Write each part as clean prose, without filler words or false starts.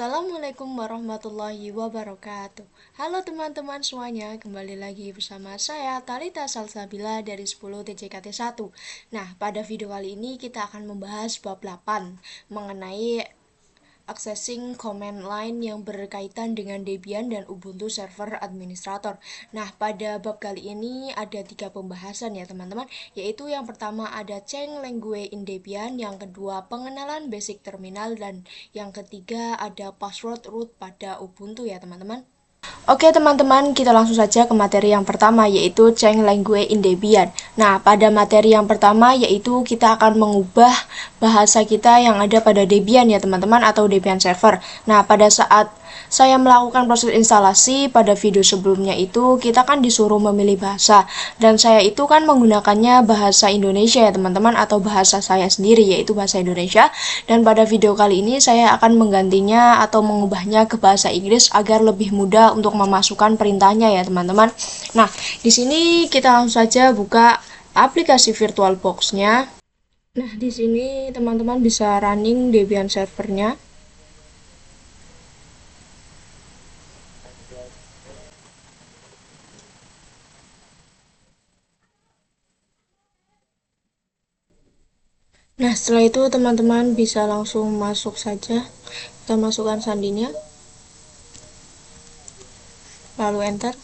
Assalamualaikum warahmatullahi wabarakatuh. Halo teman-teman semuanya, kembali lagi bersama saya Talita Salsabila dari 10 TJKT 1. Nah, pada video kali ini kita akan membahas bab 8 mengenai accessing command line yang berkaitan dengan Debian dan Ubuntu Server Administrator. Nah, pada bab kali ini ada 3 pembahasan ya teman-teman, yaitu yang pertama ada Change Language in Debian, yang kedua pengenalan basic terminal, dan yang ketiga ada password root pada Ubuntu ya teman-teman. Oke teman-teman, kita langsung saja ke materi yang pertama, yaitu Change Language in Debian. Nah, pada materi yang pertama yaitu kita akan mengubah bahasa kita yang ada pada Debian ya teman-teman, atau Debian server. Nah, pada saat saya melakukan proses instalasi pada video sebelumnya itu, kita kan disuruh memilih bahasa, dan saya itu kan menggunakannya bahasa Indonesia ya teman-teman, atau bahasa saya sendiri yaitu bahasa Indonesia. Dan pada video kali ini saya akan menggantinya atau mengubahnya ke bahasa Inggris agar lebih mudah untuk memasukkan perintahnya ya teman-teman. Nah, di sini kita langsung saja buka aplikasi VirtualBox-nya. Nah, di sini teman-teman bisa running Debian servernya. Nah, setelah itu teman-teman bisa langsung masuk saja. Kita masukkan sandinya, lalu enter.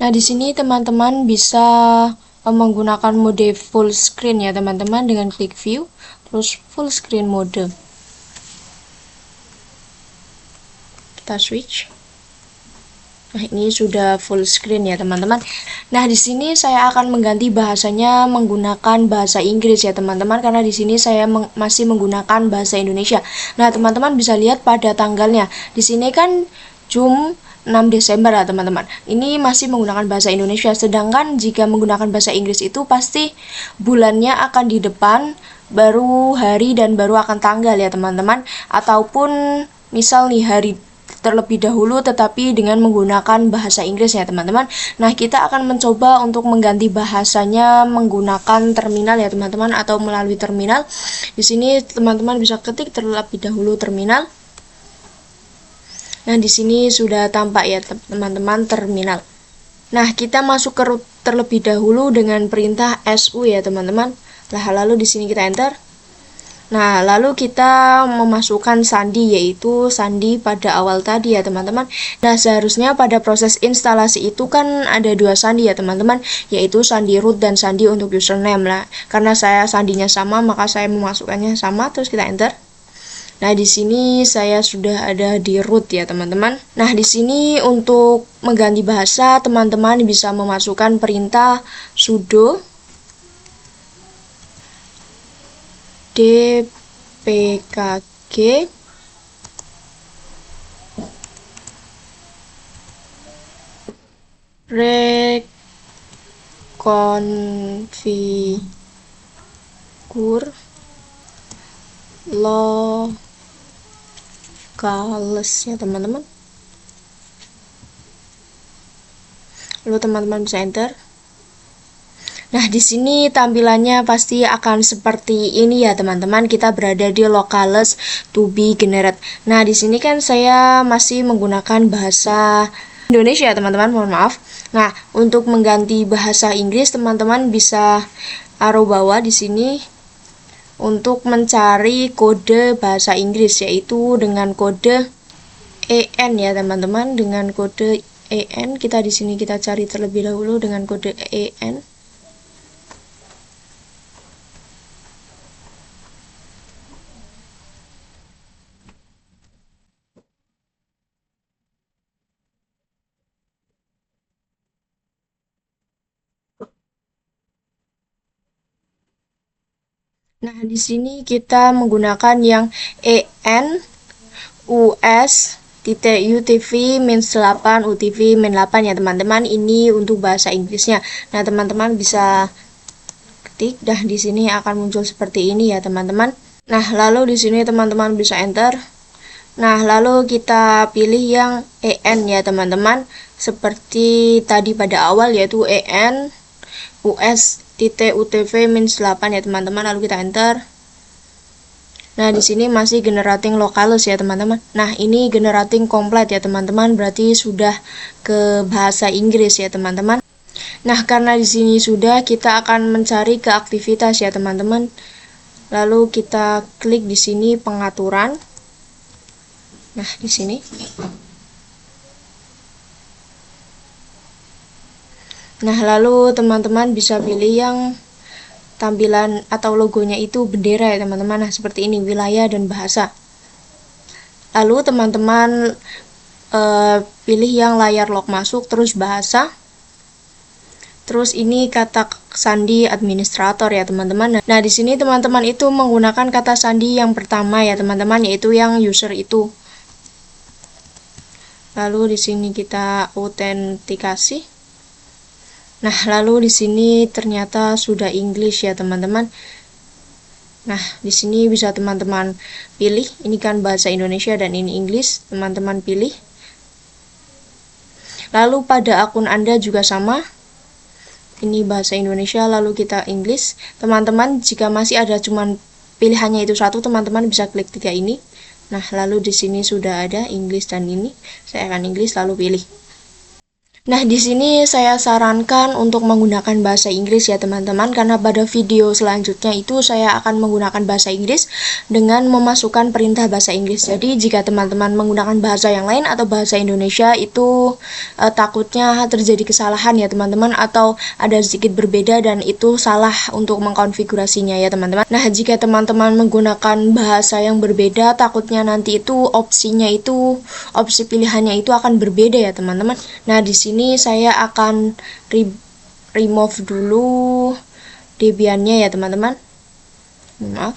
Nah, di sini teman-teman bisa menggunakan mode full screen ya teman-teman, dengan klik view terus full screen mode. Kita switch. Nah, ini sudah full screen ya teman-teman. Nah, di sini saya akan mengganti bahasanya menggunakan bahasa Inggris ya teman-teman, karena di sini saya masih menggunakan bahasa Indonesia. Nah, teman-teman bisa lihat pada tanggalnya. Di sini kan Jum 6 Desember ya teman-teman. Ini masih menggunakan bahasa Indonesia, sedangkan jika menggunakan bahasa Inggris itu pasti bulannya akan di depan, baru hari, dan baru akan tanggal ya teman-teman. Ataupun misal nih hari terlebih dahulu tetapi dengan menggunakan bahasa Inggris ya teman-teman. Nah, kita akan mencoba untuk mengganti bahasanya menggunakan terminal ya teman-teman, atau melalui terminal. Di sini teman-teman bisa ketik terlebih dahulu terminal. Nah, di sini sudah tampak ya teman-teman terminal. Nah, kita masuk ke root terlebih dahulu dengan perintah su ya teman-teman. Nah, lalu di sini kita enter. Nah, lalu kita memasukkan sandi, yaitu sandi pada awal tadi ya teman-teman. Nah, seharusnya pada proses instalasi itu kan ada 2 sandi ya teman-teman, yaitu sandi root dan sandi untuk username lah. Karena saya sandinya sama, maka saya memasukkannya sama, terus kita enter. Nah, di sini saya sudah ada di root ya teman-teman. Nah, di sini untuk mengganti bahasa, teman-teman bisa memasukkan perintah sudo dpkg reconfigure locales ya teman-teman. Lalu teman-teman bisa enter. Nah, di sini tampilannya pasti akan seperti ini ya teman-teman. Kita berada di locales to be generate. Nah, di sini kan saya masih menggunakan bahasa Indonesia ya teman-teman, mohon maaf. Nah, untuk mengganti bahasa Inggris teman-teman bisa arrow bawah di sini untuk mencari kode bahasa Inggris, yaitu dengan kode EN ya teman-teman. Dengan kode EN kita di sini kita cari terlebih dahulu dengan kode EN. Nah, di sini kita menggunakan yang EN US UTV -8 UTV -8 ya teman-teman. Ini untuk bahasa Inggrisnya. Nah, teman-teman bisa ketik. Dah, di sini akan muncul seperti ini ya teman-teman. Nah, lalu di sini teman-teman bisa enter. Nah, lalu kita pilih yang EN ya teman-teman, seperti tadi pada awal, yaitu EN US .utv-8 ya teman-teman, lalu kita enter. Nah, di sini masih generating localhost ya teman-teman. Nah, ini generating komplit ya teman-teman, berarti sudah ke bahasa Inggris ya teman-teman. Nah, karena di sini sudah, kita akan mencari ke aktivitas ya teman-teman. Lalu kita klik di sini pengaturan. Nah, di sini. Nah, lalu teman-teman bisa pilih yang tampilan atau logonya itu bendera ya teman-teman. Nah, seperti ini, wilayah dan bahasa. Lalu teman-teman pilih yang layar log masuk, terus bahasa. Terus ini kata sandi administrator ya teman-teman. Nah, di sini teman-teman itu menggunakan kata sandi yang pertama ya teman-teman, yaitu yang user itu. Lalu di sini kita autentikasi. Nah, lalu di sini ternyata sudah English ya teman-teman. Nah, di sini bisa teman-teman pilih. Ini kan bahasa Indonesia dan ini English. Teman-teman pilih. Lalu pada akun Anda juga sama. Ini bahasa Indonesia, lalu kita English. Teman-teman, jika masih ada cuman pilihannya itu satu, teman-teman bisa klik 3 ini. Nah, lalu di sini sudah ada English dan ini. Saya akan English lalu pilih. Nah, di sini saya sarankan untuk menggunakan bahasa Inggris ya teman-teman, karena pada video selanjutnya itu saya akan menggunakan bahasa Inggris dengan memasukkan perintah bahasa Inggris. Jadi, jika teman-teman menggunakan bahasa yang lain atau bahasa Indonesia itu takutnya terjadi kesalahan ya teman-teman, atau ada sedikit berbeda dan itu salah untuk mengkonfigurasinya ya teman-teman. Nah, jika teman-teman menggunakan bahasa yang berbeda, takutnya nanti itu opsi pilihannya itu akan berbeda ya teman-teman. Nah, di sini saya akan remove dulu Debian-nya ya teman-teman. Maaf.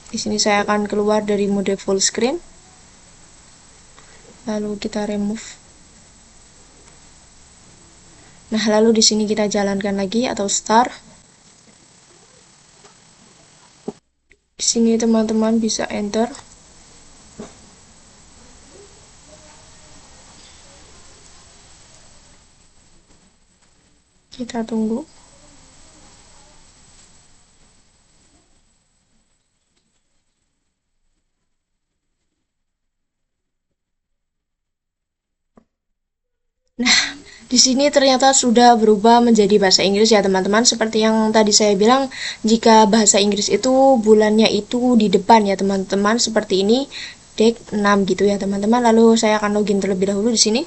Di sini saya akan keluar dari mode full screen. Lalu kita remove. Nah, lalu di sini kita jalankan lagi atau start. Di sini teman-teman bisa enter. Kita tunggu. Nah, di sini ternyata sudah berubah menjadi bahasa Inggris ya teman-teman. Seperti yang tadi saya bilang, jika bahasa Inggris itu bulannya itu di depan ya teman-teman, seperti ini, dek 6 gitu ya teman-teman. Lalu saya akan login terlebih dahulu di sini.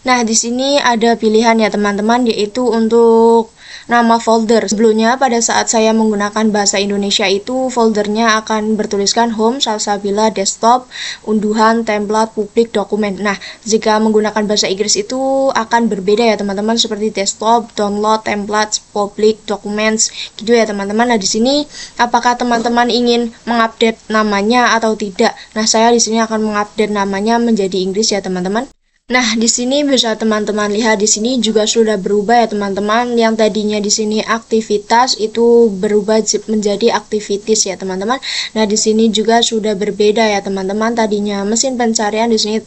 Nah, di sini ada pilihan ya teman-teman, yaitu untuk nama folder. Sebelumnya pada saat saya menggunakan bahasa Indonesia itu foldernya akan bertuliskan home, salsabila, desktop, unduhan, template, publik, dokumen. Nah, jika menggunakan bahasa Inggris itu akan berbeda ya teman-teman, seperti desktop, download, template, publik, documents, gitu ya teman-teman. Nah, di sini apakah teman-teman ingin mengupdate namanya atau tidak? Nah, saya di sini akan mengupdate namanya menjadi Inggris ya teman-teman. Nah, di sini bisa teman-teman lihat, di sini juga sudah berubah ya teman-teman. Yang tadinya di sini aktivitas itu berubah menjadi activities ya teman-teman. Nah, di sini juga sudah berbeda ya teman-teman. Tadinya mesin pencarian, di sini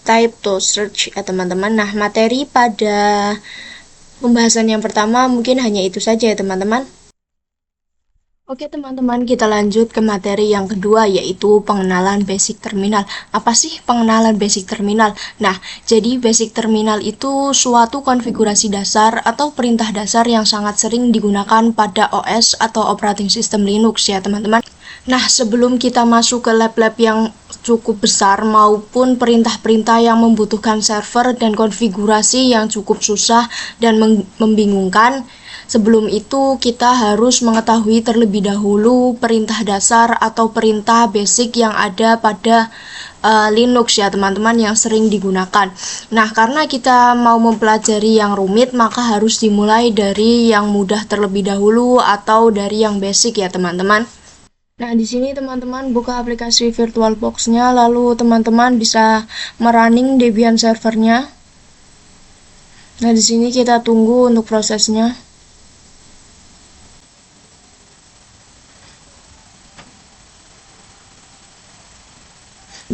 type to search ya teman-teman. Nah, materi pada pembahasan yang pertama mungkin hanya itu saja ya teman-teman. Oke teman-teman, kita lanjut ke materi yang kedua, yaitu pengenalan basic terminal. Apa sih pengenalan basic terminal? Nah, jadi basic terminal itu suatu konfigurasi dasar atau perintah dasar yang sangat sering digunakan pada OS atau operating system Linux ya teman-teman. Nah, sebelum kita masuk ke lab-lab yang cukup besar maupun perintah-perintah yang membutuhkan server dan konfigurasi yang cukup susah dan membingungkan, sebelum itu kita harus mengetahui terlebih dahulu perintah dasar atau perintah basic yang ada pada Linux ya teman-teman, yang sering digunakan. Nah, karena kita mau mempelajari yang rumit, maka harus dimulai dari yang mudah terlebih dahulu atau dari yang basic ya teman-teman. Nah, di sini teman-teman buka aplikasi VirtualBox-nya, lalu teman-teman bisa merunning Debian servernya. Nah, di sini kita tunggu untuk prosesnya.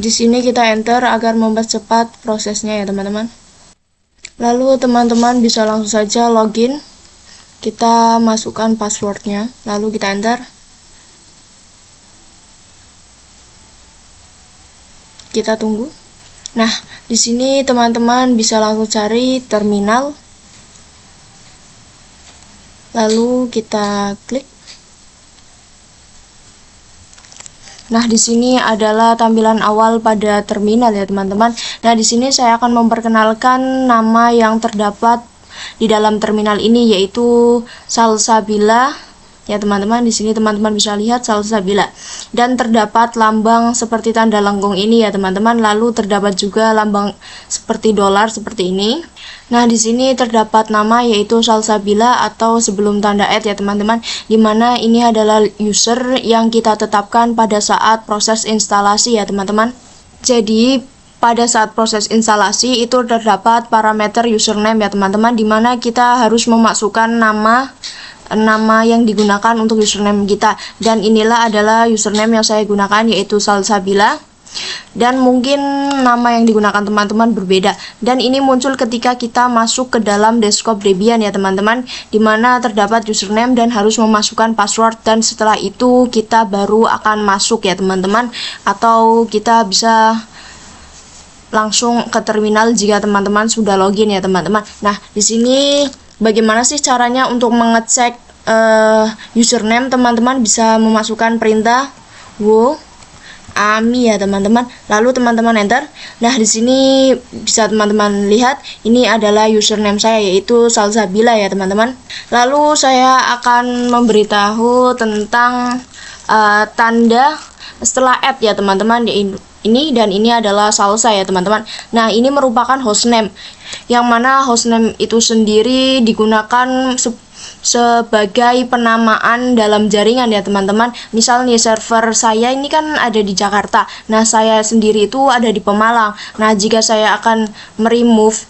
Di sini kita enter agar mempercepat prosesnya ya teman-teman. Lalu teman-teman bisa langsung saja login. Kita masukkan passwordnya, lalu kita enter. Kita tunggu. Nah, di sini teman-teman bisa langsung cari terminal. Lalu kita klik. Nah, di sini adalah tampilan awal pada terminal ya teman-teman. Nah, di sini saya akan memperkenalkan nama yang terdapat di dalam terminal ini, yaitu Salsabila ya teman-teman. Di sini teman-teman bisa lihat Salsabila, dan terdapat lambang seperti tanda lengkung ini ya teman-teman. Lalu terdapat juga lambang seperti dolar seperti ini. Nah, di sini terdapat nama yaitu Salsabila atau sebelum tanda @ ya teman-teman, dimana ini adalah user yang kita tetapkan pada saat proses instalasi ya teman-teman. Jadi pada saat proses instalasi itu terdapat parameter username ya teman-teman, dimana kita harus memasukkan nama yang digunakan untuk username kita, dan inilah adalah username yang saya gunakan yaitu Salsabila. Dan mungkin nama yang digunakan teman-teman berbeda, dan ini muncul ketika kita masuk ke dalam desktop Debian ya teman-teman, dimana terdapat username dan harus memasukkan password, dan setelah itu kita baru akan masuk ya teman-teman, atau kita bisa langsung ke terminal jika teman-teman sudah login ya teman-teman. Nah, di sini bagaimana sih caranya untuk mengecek username? Teman-teman bisa memasukkan perintah AMI ya teman-teman, lalu teman-teman enter. Nah, di sini bisa teman-teman lihat ini adalah username saya yaitu Salsabila ya teman-teman. Lalu saya akan memberitahu tentang tanda setelah @ ya teman-teman, ini dan ini adalah salsa ya teman-teman. Nah, ini merupakan hostname, yang mana hostname itu sendiri digunakan sebagai penamaan dalam jaringan ya teman-teman. Misal nih, server saya ini kan ada di Jakarta, nah saya sendiri itu ada di Pemalang. Nah, jika saya akan meremove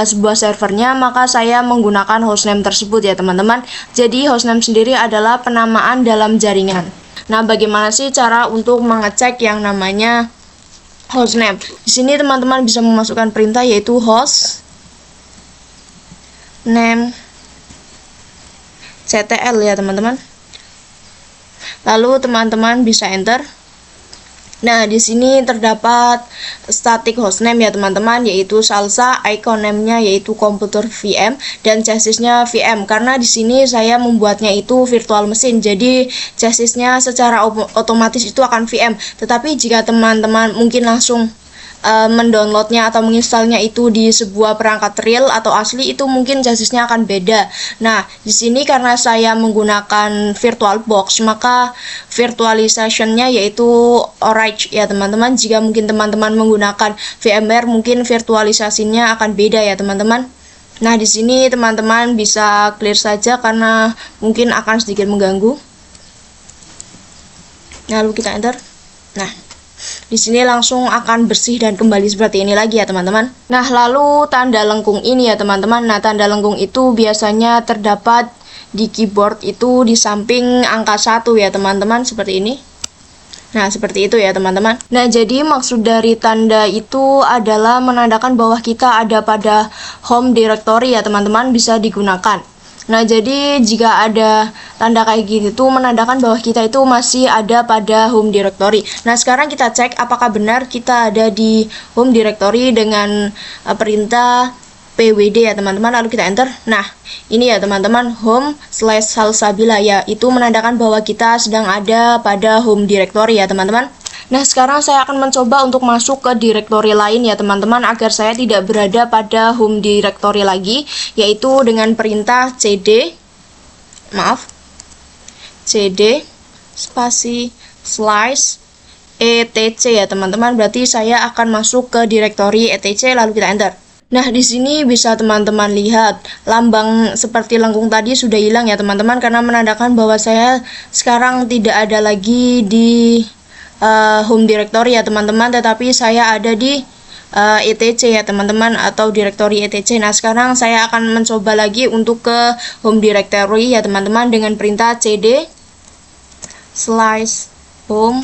sebuah servernya, maka saya menggunakan hostname tersebut ya teman-teman. Jadi hostname sendiri adalah penamaan dalam jaringan. Nah, bagaimana sih cara untuk mengecek yang namanya hostname? Di sini teman-teman bisa memasukkan perintah yaitu host name ctl ya teman-teman. Lalu teman-teman bisa enter. Nah, di sini terdapat static hostname ya teman-teman, yaitu salsa, icon name-nya yaitu komputer VM, dan chassisnya VM. Karena di sini saya membuatnya itu virtual mesin, jadi chassisnya secara otomatis itu akan VM. Tetapi jika teman-teman mungkin langsung mendownloadnya atau menginstalnya itu di sebuah perangkat real atau asli, itu mungkin chassisnya akan beda. Nah, di sini karena saya menggunakan VirtualBox, maka virtualization-nya yaitu Orange ya teman-teman. Jika mungkin teman-teman menggunakan VMware, mungkin virtualisasinya akan beda ya teman-teman. Nah, di sini teman-teman bisa clear saja karena mungkin akan sedikit mengganggu. Lalu kita enter. Nah, di sini langsung akan bersih dan kembali seperti ini lagi ya teman-teman. Nah, lalu tanda lengkung ini ya teman-teman. Nah, tanda lengkung itu biasanya terdapat di keyboard itu di samping angka 1 ya teman-teman, seperti ini. Nah, seperti itu ya teman-teman. Nah, jadi maksud dari tanda itu adalah menandakan bahwa kita ada pada home directory ya teman-teman, bisa digunakan. Nah, jadi jika ada tanda kayak gitu menandakan bahwa kita itu masih ada pada home directory. Nah, sekarang kita cek apakah benar kita ada di home directory dengan perintah pwd ya teman-teman, lalu kita enter. Nah, ini ya teman-teman, home/salsabila ya, itu menandakan bahwa kita sedang ada pada home directory ya teman-teman. Nah, sekarang saya akan mencoba untuk masuk ke directory lain ya teman-teman, agar saya tidak berada pada home directory lagi, yaitu dengan perintah cd spasi /etc ya teman-teman. Berarti saya akan masuk ke directory etc, lalu kita enter. Nah, di sini bisa teman-teman lihat lambang seperti lengkung tadi sudah hilang ya teman-teman, karena menandakan bahwa saya sekarang tidak ada lagi di home directory ya teman-teman, tetapi saya ada di etc ya teman-teman, atau directory etc. Nah, sekarang saya akan mencoba lagi untuk ke home directory ya teman-teman dengan perintah cd /home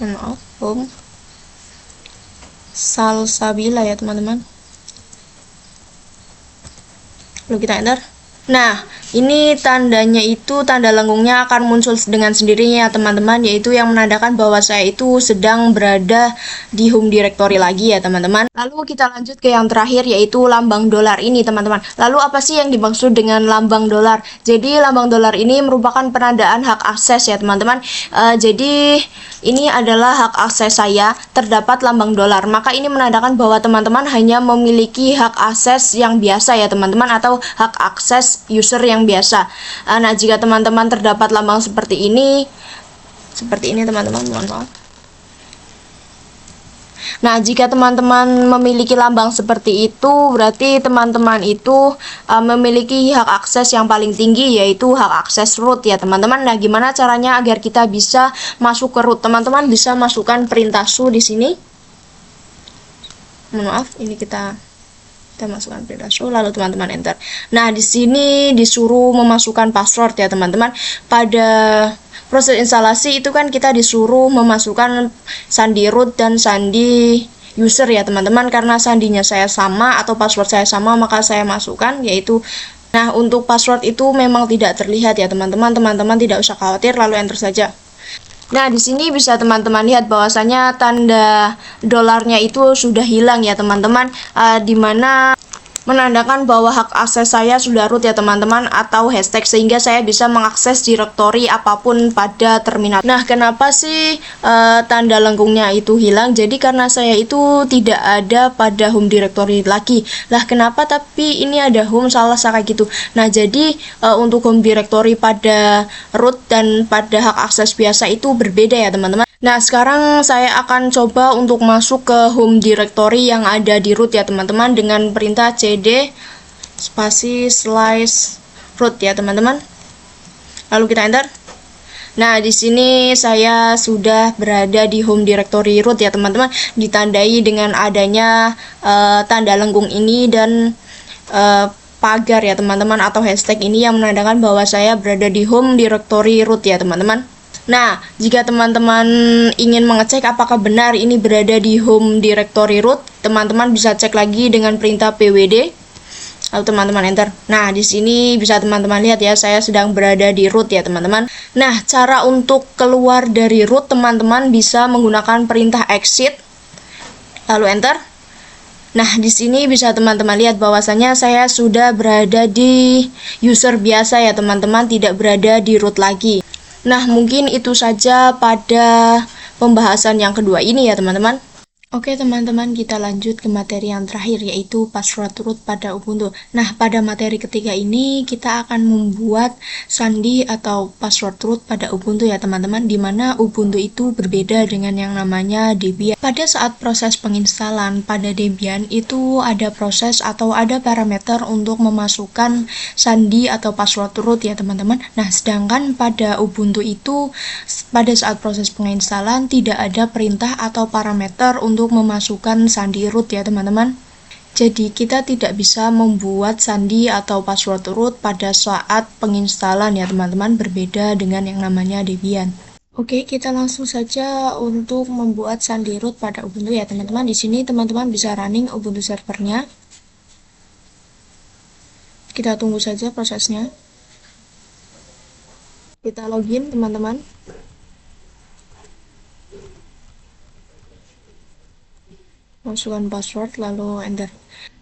Maaf, home Salsabila ya teman-teman. Lalu kita enter. Nah, ini tandanya itu, tanda lenggungnya akan muncul dengan sendirinya teman-teman, yaitu yang menandakan bahwa saya itu sedang berada di home directory lagi ya teman-teman. Lalu kita lanjut ke yang terakhir, yaitu lambang dolar ini teman-teman. Lalu apa sih yang dimaksud dengan lambang dolar? Jadi lambang dolar ini merupakan penandaan hak akses ya teman-teman. Jadi ini adalah hak akses saya, terdapat lambang dolar. Maka ini menandakan bahwa teman-teman hanya memiliki hak akses yang biasa ya teman-teman, atau hak akses user yang biasa. Nah, jika teman-teman terdapat lambang seperti ini teman-teman, mohon maaf. Nah, jika teman-teman memiliki lambang seperti itu, berarti teman-teman itu memiliki hak akses yang paling tinggi, yaitu hak akses root ya teman-teman. Nah, gimana caranya agar kita bisa masuk ke root? Teman-teman bisa masukkan perintah su di sini. Mohon maaf, ini kita masukkan perintah su, lalu teman-teman enter. Nah, di sini disuruh memasukkan password ya teman-teman. Pada proses instalasi itu kan kita disuruh memasukkan sandi root dan sandi user ya teman-teman. Karena sandinya saya sama atau password saya sama, maka saya masukkan yaitu. Nah, untuk password itu memang tidak terlihat ya teman-teman. Teman-teman tidak usah khawatir, lalu enter saja. Nah, di sini bisa teman-teman lihat bahwasanya tanda dolarnya itu sudah hilang ya teman-teman, dimana menandakan bahwa hak akses saya sudah root ya teman-teman, atau hashtag, sehingga saya bisa mengakses directory apapun pada terminal. Nah, kenapa sih tanda lengkungnya itu hilang? Jadi karena saya itu tidak ada pada home directory lagi. Lah, kenapa tapi ini ada home, salah kayak gitu. Nah, jadi untuk home directory pada root dan pada hak akses biasa itu berbeda ya teman-teman. Nah, sekarang saya akan coba untuk masuk ke home directory yang ada di root ya teman-teman, dengan perintah cd spasi slash root ya teman-teman. Lalu kita enter. Nah, di sini saya sudah berada di home directory root ya teman-teman, ditandai dengan adanya tanda lengkung ini dan pagar ya teman-teman, atau hashtag ini yang menandakan bahwa saya berada di home directory root ya teman-teman. Nah, jika teman-teman ingin mengecek apakah benar ini berada di home directory root, teman-teman bisa cek lagi dengan perintah pwd, lalu teman-teman enter. Nah, di sini bisa teman-teman lihat ya, saya sedang berada di root ya teman-teman. Nah, cara untuk keluar dari root, teman-teman bisa menggunakan perintah exit, lalu enter. Nah, di sini bisa teman-teman lihat bahwasanya saya sudah berada di user biasa ya teman-teman, tidak berada di root lagi. Nah, mungkin itu saja pada pembahasan yang kedua ini ya teman-teman. Oke teman-teman, kita lanjut ke materi yang terakhir, yaitu password root pada Ubuntu. Nah, pada materi ketiga ini kita akan membuat sandi atau password root pada Ubuntu ya teman-teman, dimana Ubuntu itu berbeda dengan yang namanya Debian. Pada saat proses penginstalan pada Debian itu ada proses atau ada parameter untuk memasukkan sandi atau password root ya teman-teman. Nah, sedangkan pada Ubuntu itu pada saat proses penginstalan tidak ada perintah atau parameter untuk memasukkan sandi root ya teman-teman. Jadi kita tidak bisa membuat sandi atau password root pada saat penginstalan ya teman-teman, berbeda dengan yang namanya Debian. Oke, kita langsung saja untuk membuat sandi root pada Ubuntu ya teman-teman. Di sini teman-teman bisa running Ubuntu servernya. Kita tunggu saja prosesnya. Kita login teman-teman. Masukkan password lalu enter.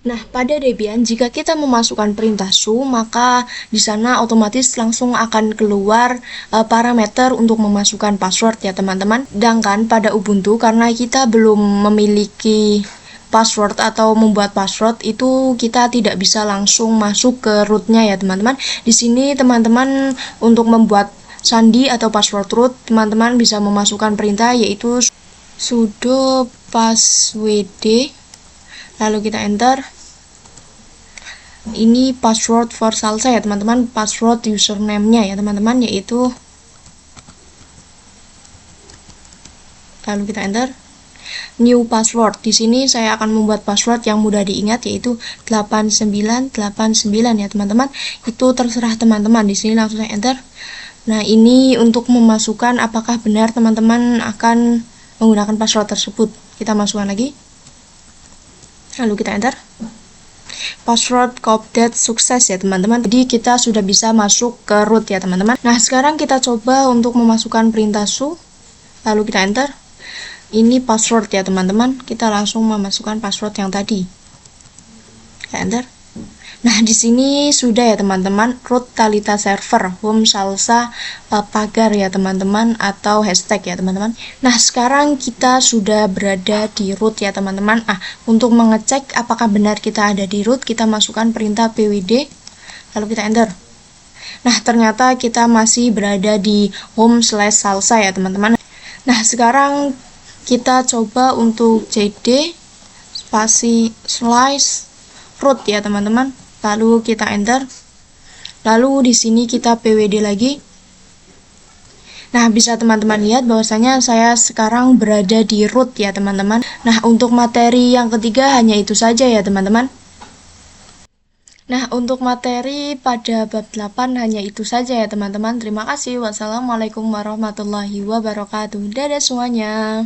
Nah, pada Debian jika kita memasukkan perintah su, maka di sana otomatis langsung akan keluar parameter untuk memasukkan password ya teman-teman. Sedangkan pada Ubuntu karena kita belum memiliki password atau membuat password, itu kita tidak bisa langsung masuk ke rootnya ya teman-teman. Di sini teman-teman untuk membuat sandi atau password root, teman-teman bisa memasukkan perintah yaitu sudo passwd, lalu kita enter. Ini password for salsa ya teman-teman, password username-nya ya teman-teman, yaitu, lalu kita enter. New password. Di sini saya akan membuat password yang mudah diingat, yaitu 8989 ya teman-teman. Itu terserah teman-teman. Di sini langsung saya enter. Nah, ini untuk memasukkan apakah benar teman-teman akan menggunakan password tersebut. Kita masukkan lagi, lalu kita enter. Password update sukses ya teman-teman. Jadi kita sudah bisa masuk ke root ya teman-teman. Nah sekarang kita coba untuk memasukkan perintah su, lalu kita enter. Ini password ya teman-teman. Kita langsung memasukkan password yang tadi. Kita enter. Nah di sini sudah ya teman-teman, root Thalita server, home salsa, pagar ya teman-teman, atau hashtag ya teman-teman. Nah sekarang kita sudah berada di root ya teman-teman. Untuk mengecek apakah benar kita ada di root, kita masukkan perintah pwd, lalu kita enter. Nah ternyata kita masih berada di home/salsa ya teman-teman. Nah sekarang kita coba untuk cd spasi slice root ya teman-teman. Lalu kita enter. Lalu di sini kita pwd lagi. Nah, bisa teman-teman lihat bahwasanya saya sekarang berada di root ya teman-teman. Nah, untuk materi yang ketiga hanya itu saja ya teman-teman. Nah, untuk materi pada bab 8 hanya itu saja ya teman-teman. Terima kasih. Wassalamualaikum warahmatullahi wabarakatuh. Dadah semuanya.